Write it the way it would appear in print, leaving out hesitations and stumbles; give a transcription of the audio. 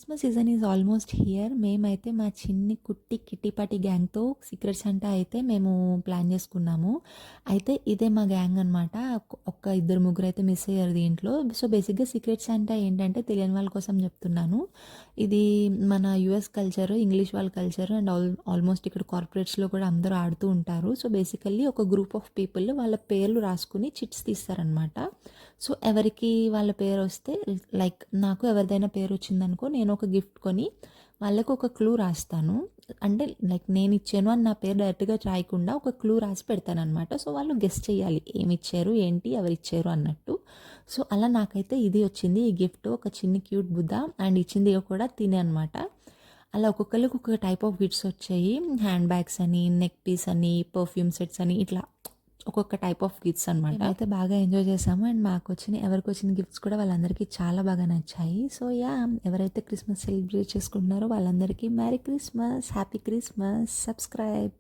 Christmas season is almost here. మేమైతే మా చిన్ని కుట్టి కిట్టి పార్టీ గ్యాంగ్‌తో సీక్రెట్ సంతా అయితే మేము ప్లాన్ చేసుకున్నాము. అయితే ఇదే మా గ్యాంగ్ అనమాట. ఒక్క ఇద్దరు ముగ్గురైతే మిస్ అయ్యారు దీంట్లో. సో, బేసిక్‌గా సీక్రెట్ సంతా ఏంటంటే తెలియని వాళ్ళ కోసం చెప్తున్నాను. ఇది మన యూఎస్ కల్చర్, ఇంగ్లీష్ వాళ్ళ కల్చర్ అండ్ ఆల్మోస్ట్ ఇక్కడ కార్పొరేట్స్‌లో కూడా అందరూ ఆడుతూ ఉంటారు. సో, బేసికల్లీ ఒక గ్రూప్ ఆఫ్ పీపుల్ వాళ్ళ పేర్లు రాసుకొని చిట్స్ తీస్తారనమాట. సో, ఎవరికి వాళ్ళ పేరొస్తే లైక్ నాకు ఎవరిదైనా పేరొచ్చిందనుకో నేను ఒక గిఫ్ట్ కొని వాళ్ళకి ఒక క్లూ రాస్తాను. అంటే లైక్ నేనిచ్చాను అని నా పేరు డైరెక్ట్‌గా రాయకుండా ఒక క్లూ రాసి పెడతాననమాట. సో, వాళ్ళు గెస్ చేయాలి ఏమిచ్చారు, ఏంటి, ఎవరిచ్చారు అన్నట్టు. సో, అలా నాకైతే ఇది వచ్చింది. ఈ గిఫ్ట్ ఒక చిన్ని క్యూట్ బుద్ధ అండ్ ఇచ్చింది కూడా తినే అనమాట. అలా ఒక్కొక్కళ్ళకి ఒక్కొక్క టైప్ ఆఫ్ గిఫ్ట్స్ వచ్చాయి. హ్యాండ్ బ్యాగ్స్ అని, నెక్ పీస్ అని, పర్ఫ్యూమ్ సెట్స్ అని ఇట్లా ఒక్కొక్క టైప్ ఆఫ్ గిఫ్ట్స్ అనమాట. అయితే బాగా ఎంజాయ్ చేసాము అండ్ ఎవరికొచ్చిన గిఫ్ట్స్ కూడా వాళ్ళందరికీ చాలా బాగా నచ్చాయి. సో, ఎవరైతే క్రిస్మస్ సెలబ్రేట్ చేసుకుంటున్నారో వాళ్ళందరికీ marry Christmas, happy Christmas, subscribe.